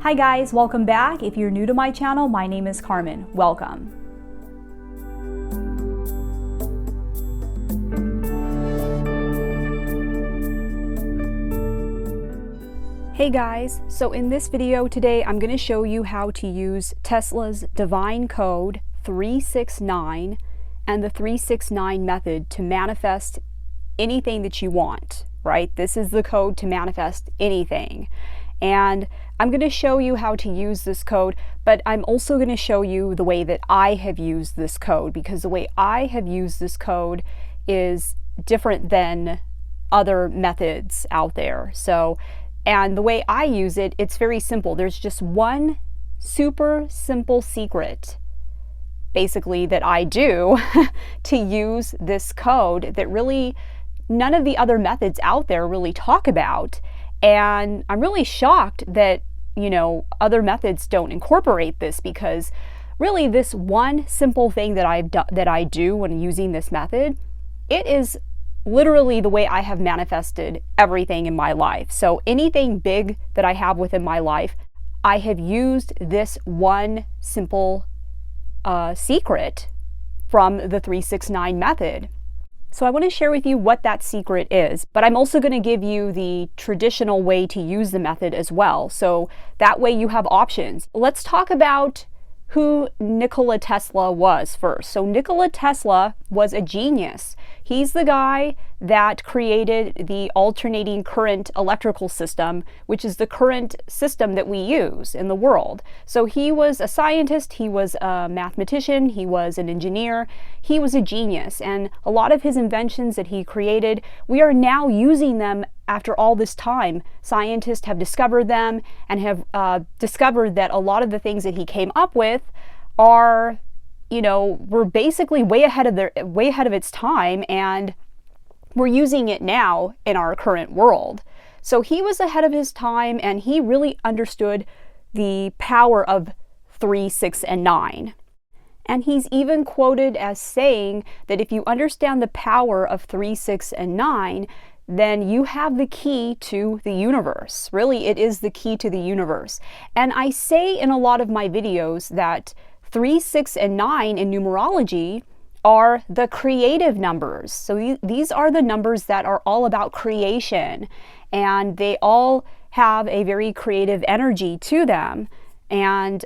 Hi guys, welcome back. If you're new to my channel, my name is Carmen. Welcome. Hey guys, so in this video today, I'm going to show you how to use Tesla's divine code 369 and the 369 method to manifest anything that you want, right? This is the code to manifest anything. And I'm going to show you how to use this code, but I'm also going to show you the way that I have used this code, because the way I have used this code is different than other methods out there. And the way I use it, it's very simple. There's just one super simple secret, basically, that I do to use this code that really none of the other methods out there really talk about. And I'm really shocked that, other methods don't incorporate this, because really this one simple thing that I do when using this method, it is literally the way I have manifested everything in my life. So anything big that I have within my life, I have used this one simple secret from the 369 method. So I want to share with you what that secret is, but I'm also going to give you the traditional way to use the method as well. So that way you have options. Let's talk about who Nikola Tesla was first. So Nikola Tesla was a genius. He's the guy that created the alternating current electrical system, which is the current system that we use in the world. So he was a scientist, he was a mathematician, he was an engineer, he was a genius. And a lot of his inventions that he created, we are now using them after all this time. Scientists have discovered them and have discovered that a lot of the things that he came up with are, were basically way ahead of its time, and we're using it now in our current world. So he was ahead of his time, and he really understood the power of 3, 6, and 9. And he's even quoted as saying that if you understand the power of 3, 6, and 9, then you have the key to the universe. Really, it is the key to the universe. And I say in a lot of my videos that 3, 6, and 9 in numerology are the creative numbers. So these are the numbers that are all about creation, and they all have a very creative energy to them. And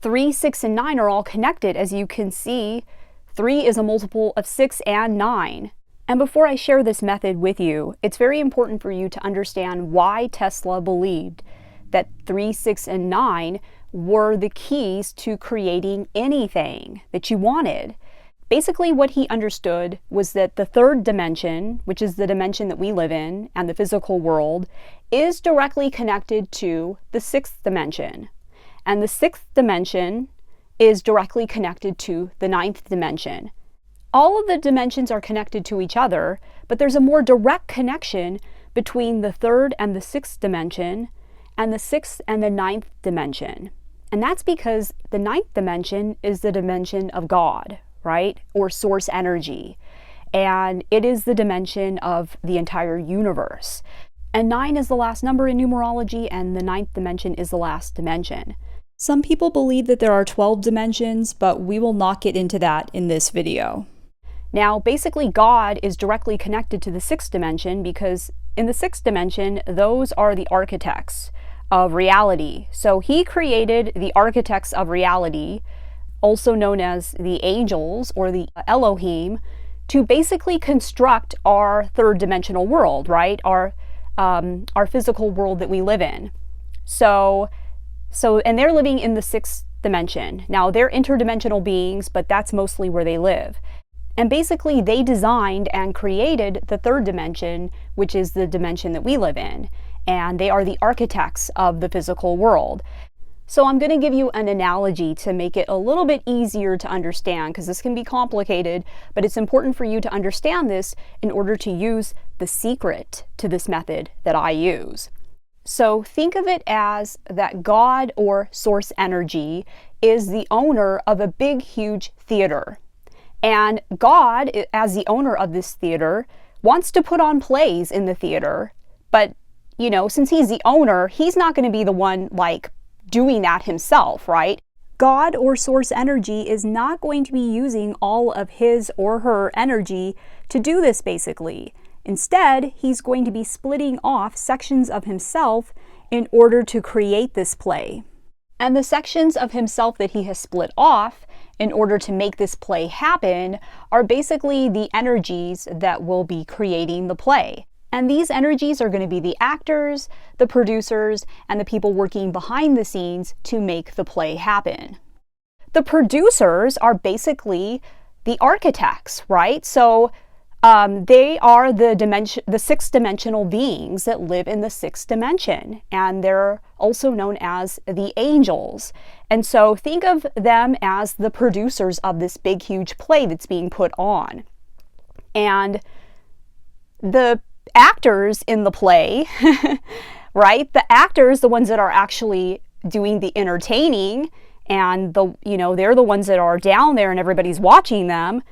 3, 6, and 9 are all connected. As you can see, 3 is a multiple of 6 and 9. And before I share this method with you, it's very important for you to understand why Tesla believed that 3, 6, and 9 were the keys to creating anything that you wanted. Basically, what he understood was that the third dimension, which is the dimension that we live in, and the physical world, is directly connected to the sixth dimension. And the sixth dimension is directly connected to the ninth dimension. All of the dimensions are connected to each other, but there's a more direct connection between the third and the sixth dimension, and the sixth and the ninth dimension. And that's because the ninth dimension is the dimension of God, right? Or source energy. And it is the dimension of the entire universe. And 9 is the last number in numerology, and the ninth dimension is the last dimension. Some people believe that there are 12 dimensions, but we will not get into that in this video. Now, basically, God is directly connected to the sixth dimension, because in the sixth dimension, those are the architects of reality. So he created the architects of reality, also known as the angels or the Elohim, to basically construct our third dimensional world, right? Our physical world that we live in. So and they're living in the sixth dimension. Now, they're interdimensional beings, but that's mostly where they live. And basically, they designed and created the third dimension, which is the dimension that we live in. And they are the architects of the physical world. So I'm going to give you an analogy to make it a little bit easier to understand, because this can be complicated, but it's important for you to understand this in order to use the secret to this method that I use. So think of it as that God, or source energy, is the owner of a big, huge theater. And God, as the owner of this theater, wants to put on plays in the theater, but since he's the owner, he's not going to be the one like doing that himself, right? God or source energy is not going to be using all of his or her energy to do this basically. Instead, he's going to be splitting off sections of himself in order to create this play. And the sections of himself that he has split off in order to make this play happen are basically the energies that will be creating the play. And these energies are going to be the actors, the producers, and the people working behind the scenes to make the play happen. The producers are basically the architects, right? So they are the six-dimensional beings that live in the sixth dimension, and they're also known as the angels. And so think of them as the producers of this big, huge play that's being put on. And the actors in the play, right? The actors, the ones that are actually doing the entertaining, and they're the ones that are down there and everybody's watching them.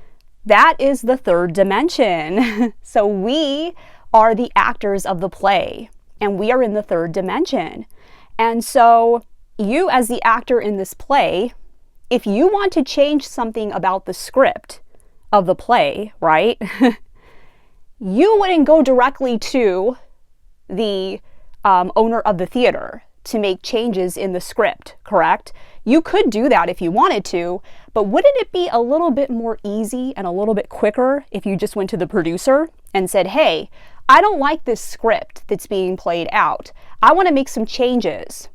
That is the third dimension. So we are the actors of the play, and we are in the third dimension. And so you, as the actor in this play, if you want to change something about the script of the play, right? You wouldn't go directly to the owner of the theater to make changes in the script, correct? You could do that if you wanted to, but wouldn't it be a little bit more easy and a little bit quicker if you just went to the producer and said, hey, I don't like this script that's being played out. I want to make some changes.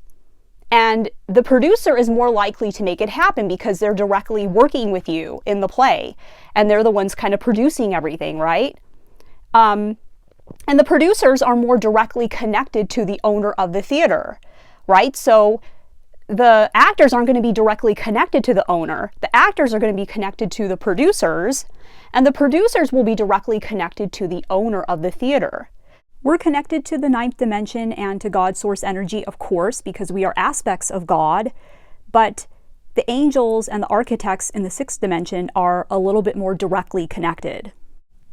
And the producer is more likely to make it happen because they're directly working with you in the play, and they're the ones kind of producing everything, right? And the producers are more directly connected to the owner of the theater, right? So the actors aren't going to be directly connected to the owner. The actors are going to be connected to the producers, and the producers will be directly connected to the owner of the theater. We're connected to the ninth dimension and to God's source energy, of course, because we are aspects of God, but the angels and the architects in the sixth dimension are a little bit more directly connected.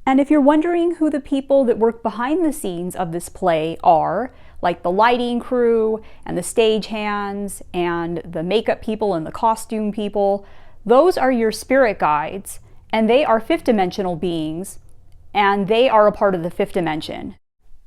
And if you're wondering who the people that work behind the scenes of this play are, like the lighting crew and the stage hands and the makeup people and the costume people, those are your spirit guides, and they are fifth dimensional beings, and they are a part of the fifth dimension.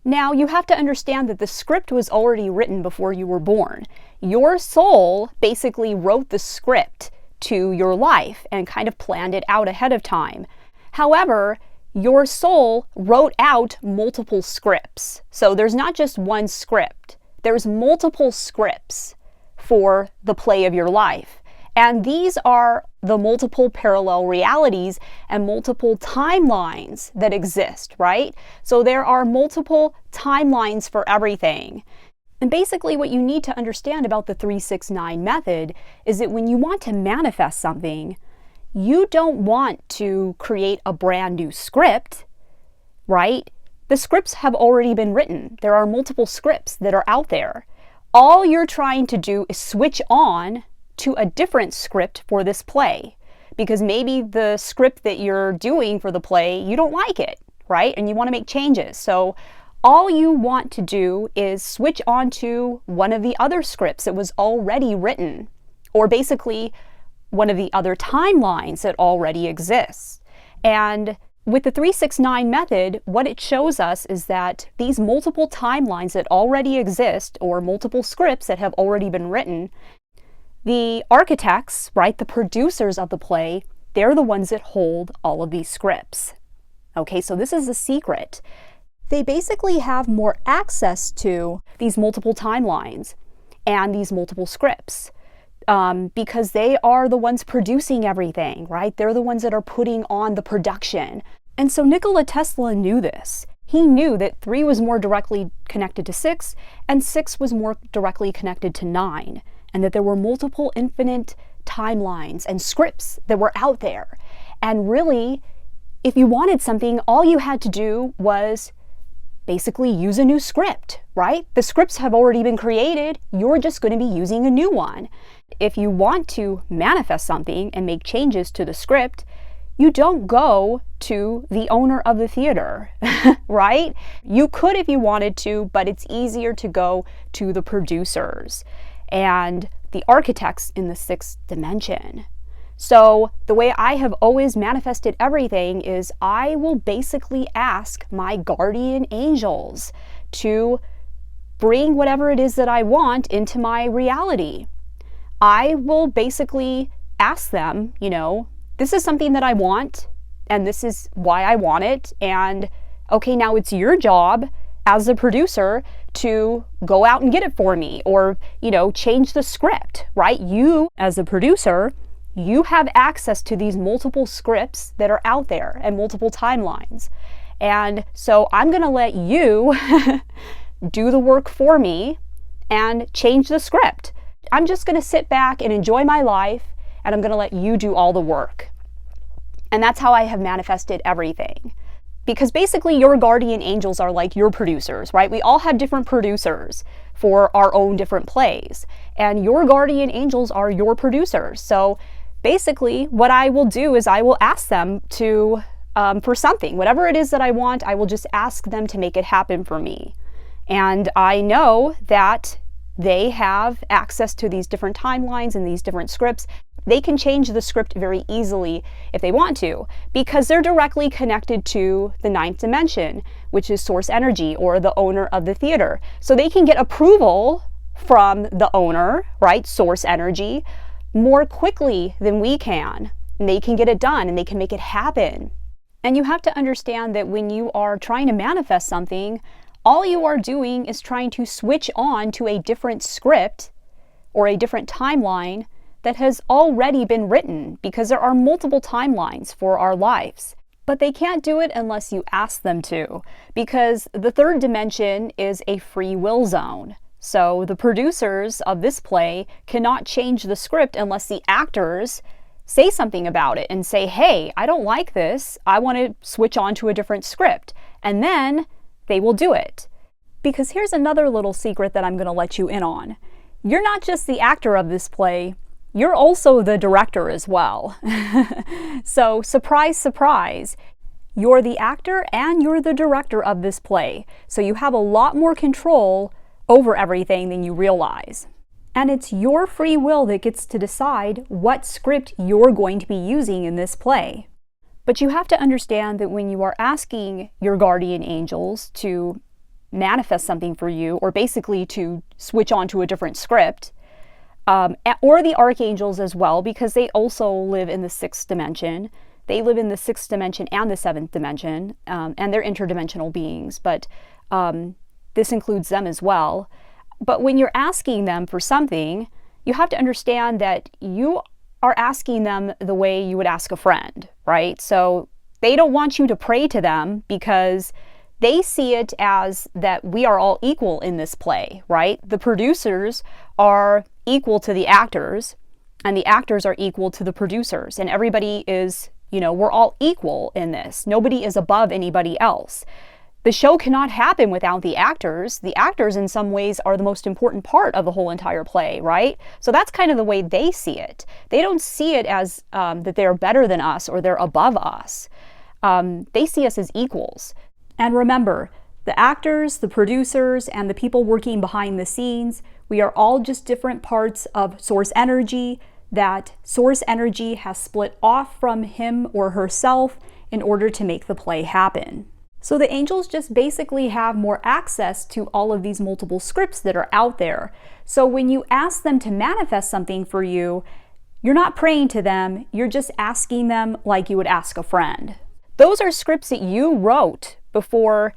Now, you have to understand that the script was already written before you were born. Your soul basically wrote the script to your life and kind of planned it out ahead of time. However, your soul wrote out multiple scripts. So there's not just one script. There's multiple scripts for the play of your life. And these are the multiple parallel realities and multiple timelines that exist, right? So there are multiple timelines for everything. And basically what you need to understand about the 369 method is that when you want to manifest something, you don't want to create a brand new script, right? The scripts have already been written. There are multiple scripts that are out there. All you're trying to do is switch on to a different script for this play, because maybe the script that you're doing for the play, you don't like it, right? And you want to make changes. So all you want to do is switch on to one of the other scripts that was already written, or basically one of the other timelines that already exists. And with the 369 method, what it shows us is that these multiple timelines that already exist, or multiple scripts that have already been written, the architects, right, the producers of the play, they're the ones that hold all of these scripts. Okay, so this is a secret. They basically have more access to these multiple timelines and these multiple scripts because they are the ones producing everything, right? They're the ones that are putting on the production. And so Nikola Tesla knew this. He knew that 3 was more directly connected to 6, and 6 was more directly connected to 9. And that there were multiple infinite timelines and scripts that were out there. And really, if you wanted something, all you had to do was basically use a new script, right? The scripts have already been created. You're just going to be using a new one. If you want to manifest something and make changes to the script, you don't go to the owner of the theater, right? You could if you wanted to, but it's easier to go to the producers and the architects in the sixth dimension. So the way I have always manifested everything is I will basically ask my guardian angels to bring whatever it is that I want into my reality. I will basically ask them, this is something that I want, and this is why I want it, and okay, now it's your job as a producer to go out and get it for me, or, change the script, right? You, as a producer, you have access to these multiple scripts that are out there and multiple timelines. And so I'm going to let you do the work for me and change the script. I'm just going to sit back and enjoy my life, and I'm going to let you do all the work. And that's how I have manifested everything. Because basically your guardian angels are like your producers, right? We all have different producers for our own different plays. And your guardian angels are your producers. So basically what I will do is I will ask them to, for something, whatever it is that I want, I will just ask them to make it happen for me. And I know that they have access to these different timelines and these different scripts. They can change the script very easily if they want to, because they're directly connected to the ninth dimension, which is source energy or the owner of the theater. So they can get approval from the owner, right, source energy, more quickly than we can. And they can get it done and they can make it happen. And you have to understand that when you are trying to manifest something, all you are doing is trying to switch on to a different script or a different timeline that has already been written, because there are multiple timelines for our lives. But they can't do it unless you ask them to, because the third dimension is a free will zone. So the producers of this play cannot change the script unless the actors say something about it and say, hey, I don't like this. I want to switch on to a different script. And then they will do it. Because here's another little secret that I'm going to let you in on. You're not just the actor of this play, you're also the director as well. So surprise, surprise, you're the actor and you're the director of this play. So you have a lot more control over everything than you realize. And it's your free will that gets to decide what script you're going to be using in this play. But you have to understand that when you are asking your guardian angels to manifest something for you, or basically to switch on to a different script, or the archangels as well, because they also live in the sixth dimension. They live in the sixth dimension and the seventh dimension, and they're interdimensional beings, but this includes them as well. But when you're asking them for something, you have to understand that you are asking them the way you would ask a friend, right? So they don't want you to pray to them because they see it as that we are all equal in this play, right? The producers are equal to the actors, and the actors are equal to the producers, and everybody is, we're all equal in this. Nobody is above anybody else. The show cannot happen without the actors. The actors in some ways are the most important part of the whole entire play, right? So that's kind of the way they see it. They don't see it as that they're better than us or they're above us. They see us as equals. And remember, the actors, the producers, and the people working behind the scenes, we are all just different parts of source energy that source energy has split off from him or herself in order to make the play happen. So the angels just basically have more access to all of these multiple scripts that are out there. So when you ask them to manifest something for you, you're not praying to them, you're just asking them like you would ask a friend. Those are scripts that you wrote before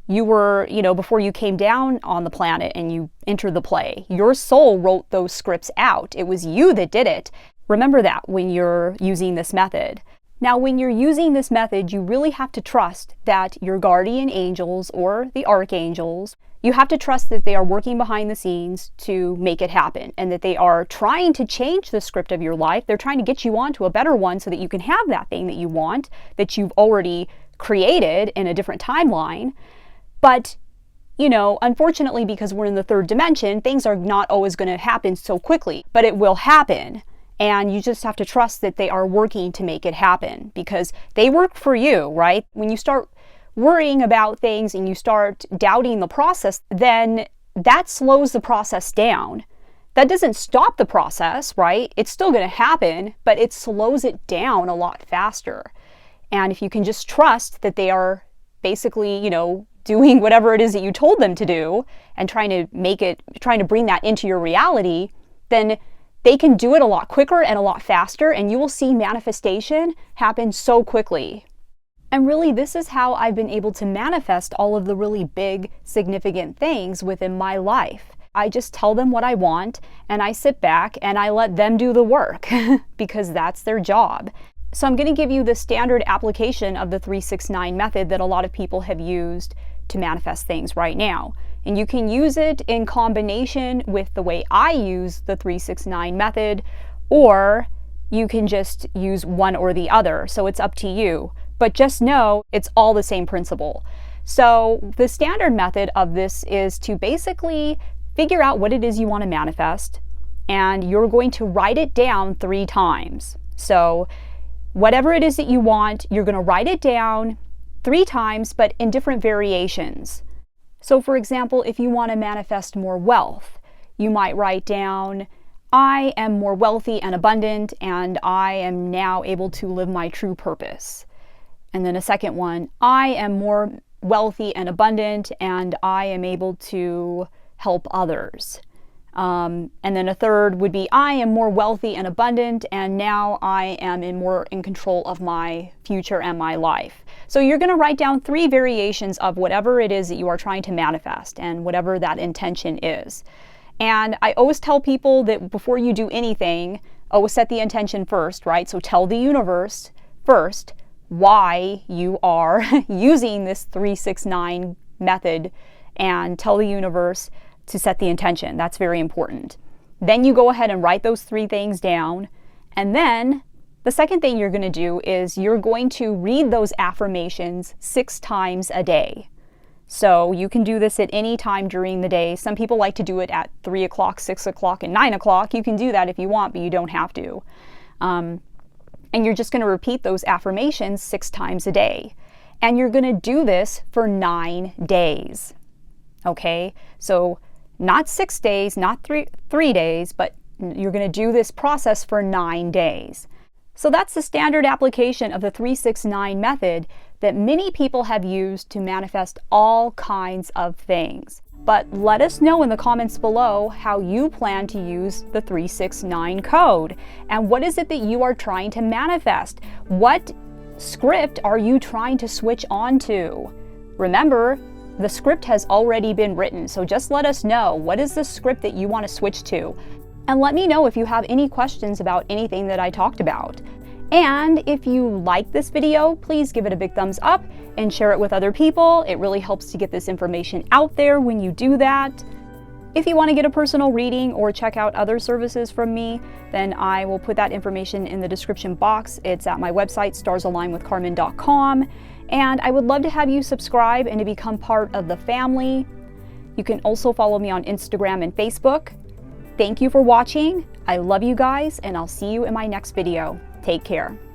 you were, before you came down on the planet and you entered the play. Your soul wrote those scripts out. It was you that did it. Remember that when you're using this method. Now, when you're using this method, you really have to trust that your guardian angels or the archangels, you have to trust that they are working behind the scenes to make it happen and that they are trying to change the script of your life. They're trying to get you onto a better one so that you can have that thing that you want, that you've already created in a different timeline. But, unfortunately, because we're in the third dimension, things are not always going to happen so quickly, but it will happen. And you just have to trust that they are working to make it happen, because they work for you, right? When you start worrying about things and you start doubting the process, then that slows the process down. That doesn't stop the process, right? It's still going to happen, but it slows it down a lot faster. And if you can just trust that they are basically, doing whatever it is that you told them to do and trying to bring that into your reality, then they can do it a lot quicker and a lot faster, and you will see manifestation happen so quickly. And really, this is how I've been able to manifest all of the really big, significant things within my life. I just tell them what I want, and I sit back and I let them do the work because that's their job. So I'm going to give you the standard application of the 369 method that a lot of people have used to manifest things right now. And you can use it in combination with the way I use the 369 method, or you can just use one or the other. So it's up to you. But just know it's all the same principle. So the standard method of this is to basically figure out what it is you want to manifest, and you're going to write it down 3 times. So whatever it is that you want, you're going to write it down 3 times, but in different variations. So for example, if you want to manifest more wealth, you might write down, I am more wealthy and abundant, and I am now able to live my true purpose. And then a second one, I am more wealthy and abundant, and I am able to help others. And then a third would be, I am more wealthy and abundant, and now I am more in control of my future and my life. So you're going to write down 3 variations of whatever it is that you are trying to manifest and whatever that intention is. And I always tell people that before you do anything, always set the intention first, right? So tell the universe first why you are using this 369 method, and tell the universe to set the intention. That's very important. Then you go ahead and write those 3 things down. And then the second thing you're going to do is you're going to read those affirmations 6 times a day. So you can do this at any time during the day. Some people like to do it at 3 o'clock, 6 o'clock, and 9 o'clock. You can do that if you want, but you don't have to. And you're just going to repeat those affirmations 6 times a day. And you're going to do this for 9 days. Okay? So not 6 days, not three days, but you're going to do this process for 9 days. So that's the standard application of the 369 method that many people have used to manifest all kinds of things. But let us know in the comments below how you plan to use the 369 code. And what is it that you are trying to manifest? What script are you trying to switch on to? Remember, the script has already been written, so just let us know, what is the script that you want to switch to? And let me know if you have any questions about anything that I talked about. And if you like this video, please give it a big thumbs up and share it with other people. It really helps to get this information out there when you do that. If you want to get a personal reading or check out other services from me, then I will put that information in the description box. It's at my website, starsalignwithcarmen.com. And I would love to have you subscribe and to become part of the family. You can also follow me on Instagram and Facebook. Thank you for watching. I love you guys, and I'll see you in my next video. Take care.